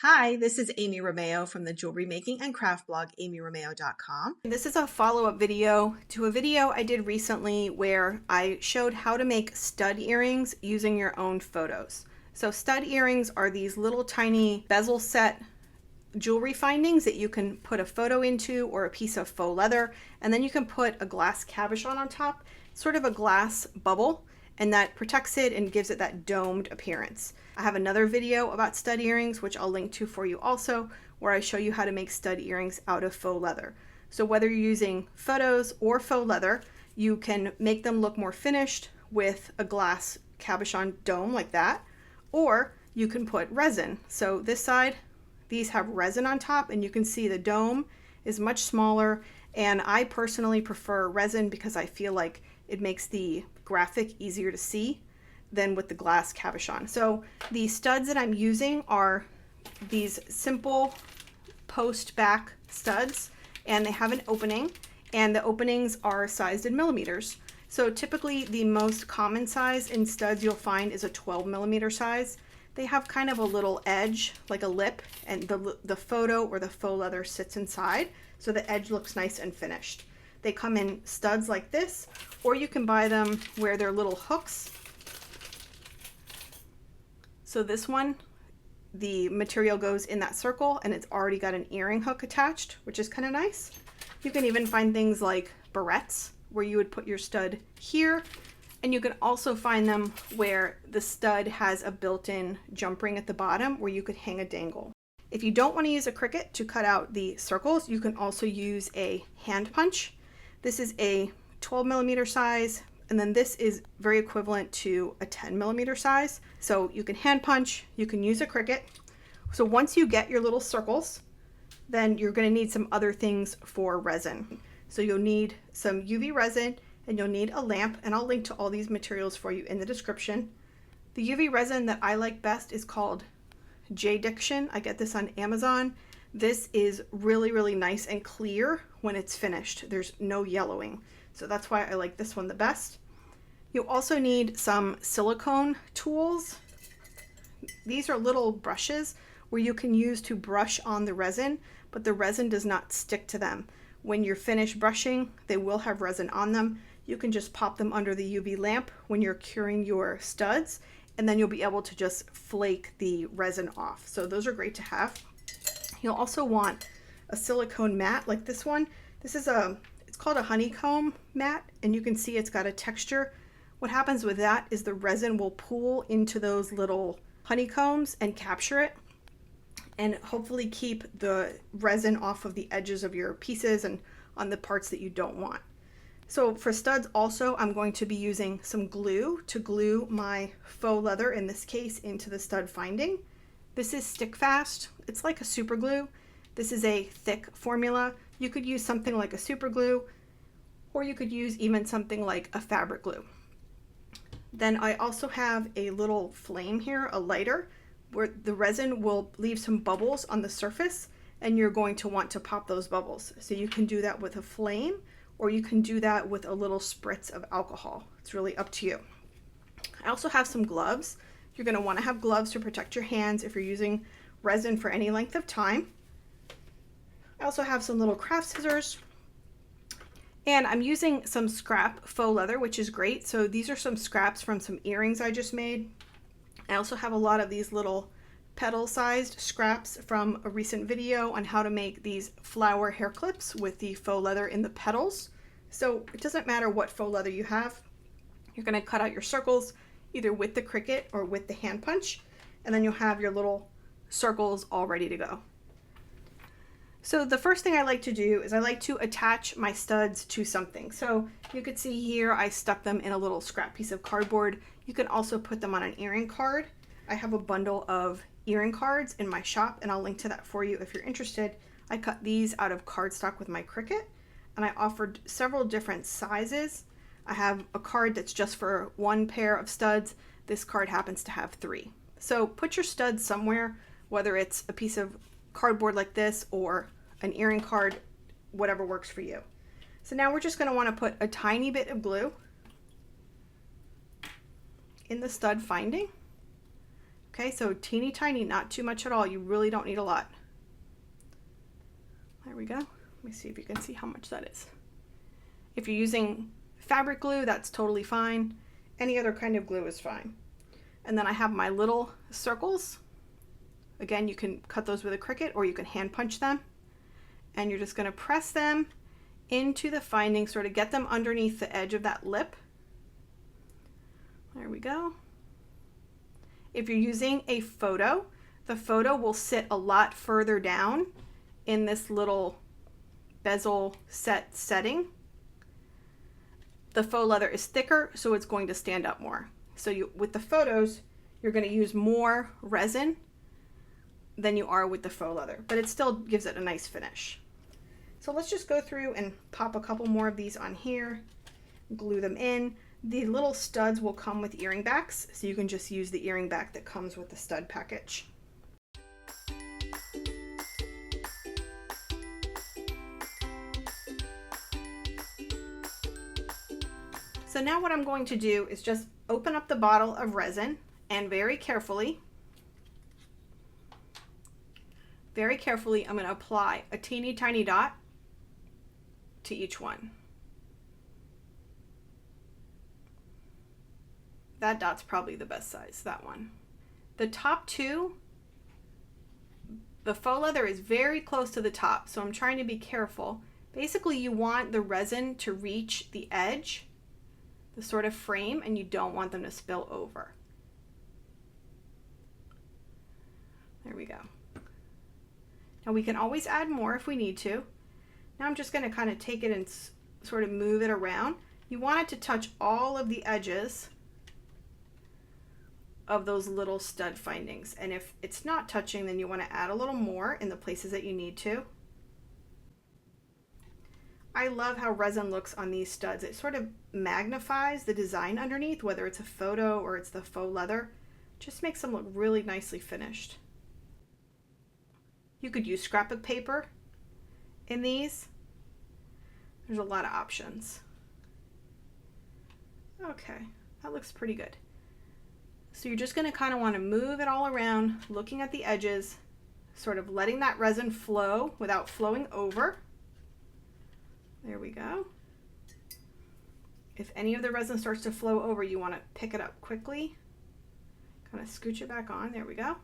Hi, this is Amy Romeo from the jewelry making and craft blog, amyromeo.com. This is a follow-up video to a video I did recently where I showed how to make stud earrings using your own photos. So stud earrings are these little tiny bezel set jewelry findings that you can put a photo into or a piece of faux leather, and then you can put a glass cabochon on top, sort of a glass bubble, and that protects it and gives it that domed appearance. I have another video about stud earrings, which I'll link to for you also, where I show you how to make stud earrings out of faux leather. So whether you're using photos or faux leather, you can make them look more finished with a glass cabochon dome like that, or you can put resin. So this side, these have resin on top, and you can see the dome is much smaller, and I personally prefer resin because I feel like it makes the graphic easier to see than with the glass cabochon. So the studs that I'm using are these simple post back studs, and they have an opening, and the openings are sized in millimeters. So typically the most common size in studs you'll find is a 12 millimeter size. They have kind of a little edge, like a lip, and the photo or the faux leather sits inside, so the edge looks nice and finished. They come in studs like this, or you can buy them where they're little hooks. So this one, the material goes in that circle, and it's already got an earring hook attached, which is kind of nice. You can even find things like barrettes, where you would put your stud here, and you can also find them where the stud has a built-in jump ring at the bottom where you could hang a dangle. If you don't want to use a Cricut to cut out the circles, you can also use a hand punch. This is a 12 millimeter size, and then this is very equivalent to a 10 millimeter size. So you can hand punch, you can use a Cricut. So once you get your little circles, then you're going to need some other things for resin. So you'll need some UV resin, and you'll need a lamp, and I'll link to all these materials for you in the description. The UV resin that I like best is called J-Diction. I get this on Amazon. This is really, really nice and clear when it's finished. There's no yellowing. So that's why I like this one the best. You'll also need some silicone tools. These are little brushes where you can use to brush on the resin, but the resin does not stick to them. When you're finished brushing, they will have resin on them. You can just pop them under the UV lamp when you're curing your studs, and then you'll be able to just flake the resin off. So those are great to have. You'll also want a silicone mat like this one. This is it's called a honeycomb mat, and you can see it's got a texture. What happens with that is the resin will pool into those little honeycombs and capture it, and hopefully keep the resin off of the edges of your pieces and on the parts that you don't want. So for studs also, I'm going to be using some glue to glue my faux leather, in this case, into the stud finding. This is stick fast. It's like a super glue. This is a thick formula. You could use something like a super glue, or you could use even something like a fabric glue. Then I also have a little flame here, a lighter, where the resin will leave some bubbles on the surface, and you're going to want to pop those bubbles. So you can do that with a flame, or you can do that with a little spritz of alcohol. It's really up to you. I also have some gloves. You're going to want to have gloves to protect your hands if you're using resin for any length of time. I also have some little craft scissors, and I'm using some scrap faux leather, which is great. So these are some scraps from some earrings I just made. I also have a lot of these little petal-sized scraps from a recent video on how to make these flower hair clips with the faux leather in the petals. So it doesn't matter what faux leather you have. You're going to cut out your circles either with the Cricut or with the hand punch, and then you'll have your little circles all ready to go. So the first thing I like to do is I like to attach my studs to something. So you could see here I stuck them in a little scrap piece of cardboard. You can also put them on an earring card. I have a bundle of earring cards in my shop, and I'll link to that for you if you're interested. I cut these out of cardstock with my Cricut, and I offered several different sizes. I have a card that's just for one pair of studs. This card happens to have 3. So put your studs somewhere, whether it's a piece of cardboard like this or an earring card, whatever works for you. So now we're just going to want to put a tiny bit of glue in the stud finding. Okay, so teeny tiny, not too much at all. You really don't need a lot. There we go. Let me see if you can see how much that is. If you're using fabric glue, that's totally fine. Any other kind of glue is fine. And then I have my little circles. Again, you can cut those with a Cricut or you can hand punch them. And you're just going to press them into the finding, sort of get them underneath the edge of that lip. There we go. If you're using a photo, the photo will sit a lot further down in this little bezel setting. The faux leather is thicker, so it's going to stand up more. So with the photos, you're going to use more resin than you are with the faux leather, but it still gives it a nice finish. So let's just go through and pop a couple more of these on here, glue them in. The little studs will come with earring backs, so you can just use the earring back that comes with the stud package. So now what I'm going to do is just open up the bottle of resin and very carefully, I'm going to apply a teeny tiny dot to each one. That dot's probably the best size, that one. The top two, the faux leather is very close to the top, so I'm trying to be careful. Basically, you want the resin to reach the edge, the sort of frame, and you don't want them to spill over. There we go. Now we can always add more if we need to. Now I'm just going to kind of take it and sort of move it around. You want it to touch all of the edges of those little stud findings. And if it's not touching, then you want to add a little more in the places that you need to. I love how resin looks on these studs. It sort of magnifies the design underneath, whether it's a photo or it's the faux leather. Just makes them look really nicely finished. You could use scrapbook paper in these. There's a lot of options. Okay, that looks pretty good. So you're just going to kind of want to move it all around, looking at the edges, sort of letting that resin flow without flowing over. There we go. If any of the resin starts to flow over, you want to pick it up quickly. Kind of scooch it back on. There we go.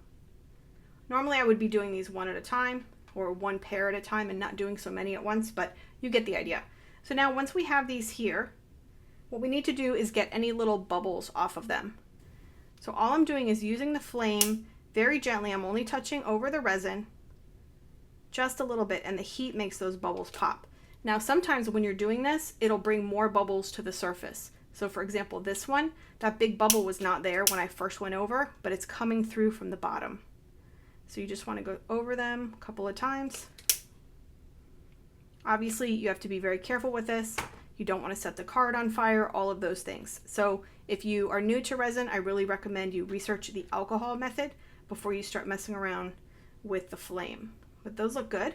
Normally I would be doing these one at a time or one pair at a time and not doing so many at once, but you get the idea. So now once we have these here, what we need to do is get any little bubbles off of them. So all I'm doing is using the flame very gently. I'm only touching over the resin just a little bit, and the heat makes those bubbles pop. Now sometimes when you're doing this, it'll bring more bubbles to the surface. So for example, this one, that big bubble was not there when I first went over, but it's coming through from the bottom. So you just want to go over them a couple of times. Obviously, you have to be very careful with this. You don't want to set the card on fire, all of those things. So if you are new to resin, I really recommend you research the alcohol method before you start messing around with the flame. But those look good.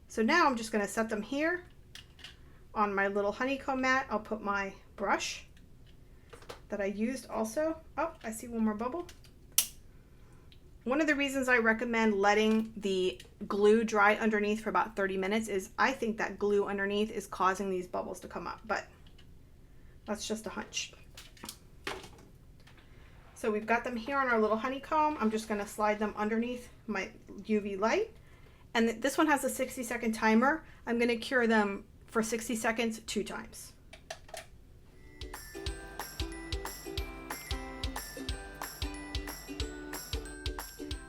So now I'm just going to set them here on my little honeycomb mat. I'll put my brush that I used also. Oh, I see one more bubble. One of the reasons I recommend letting the glue dry underneath for about 30 minutes is I think that glue underneath is causing these bubbles to come up, but that's just a hunch. So we've got them here on our little honeycomb. I'm just going to slide them underneath my UV light. And this one has a 60-second timer. I'm going to cure them for 60 seconds 2 times.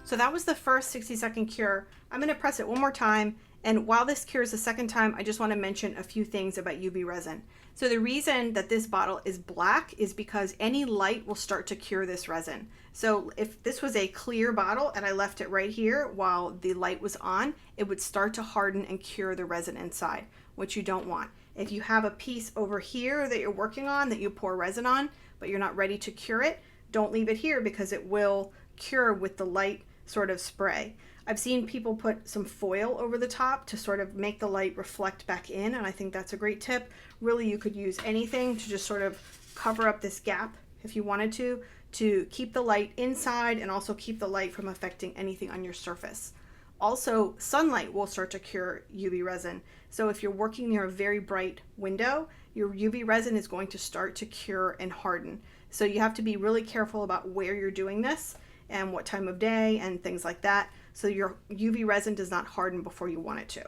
So that was the first 60-second cure. I'm going to press it one more time, and while this cures the second time, I just want to mention a few things about UV resin. So the reason that this bottle is black is because any light will start to cure this resin. So if this was a clear bottle and I left it right here while the light was on, it would start to harden and cure the resin inside, which you don't want. If you have a piece over here that you're working on that you pour resin on, but you're not ready to cure it, don't leave it here because it will cure with the light sort of spray. I've seen people put some foil over the top to sort of make the light reflect back in, and I think that's a great tip. Really, you could use anything to just sort of cover up this gap if you wanted to to keep the light inside and also keep the light from affecting anything on your surface. Also, sunlight will start to cure UV resin. So if you're working near a very bright window, your UV resin is going to start to cure and harden. So you have to be really careful about where you're doing this and what time of day and things like that, so your UV resin does not harden before you want it to.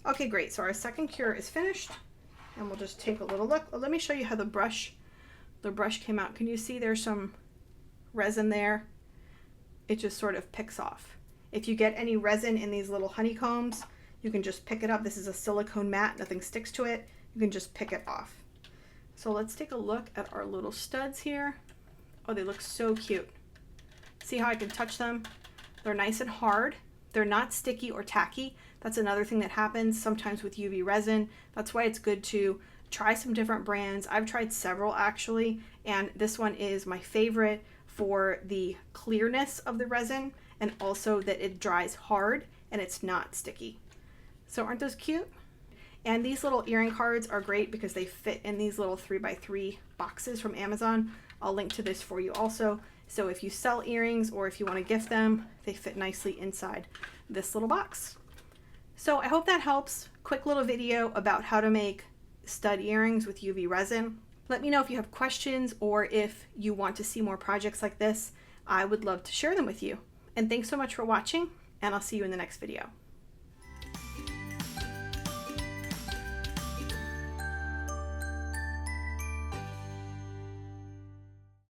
Okay, great. So our second cure is finished, and we'll just take a little look. Let me show you how the brush came out. Can you see there's some resin there? It just sort of picks off. If you get any resin in these little honeycombs, you can just pick it up. This is a silicone mat, nothing sticks to it. You can just pick it off. So let's take a look at our little studs here. Oh, they look so cute. See how I can touch them? They're nice and hard. They're not sticky or tacky. That's another thing that happens sometimes with UV resin. That's why it's good to try some different brands. I've tried several actually, and this one is my favorite for the clearness of the resin and also that it dries hard and it's not sticky. So aren't those cute? And these little earring cards are great because they fit in these little 3x3 boxes from Amazon. I'll link to this for you also. So if you sell earrings or if you want to gift them, they fit nicely inside this little box. So I hope that helps. Quick little video about how to make stud earrings with UV resin. Let me know if you have questions or if you want to see more projects like this. I would love to share them with you. And thanks so much for watching, and I'll see you in the next video.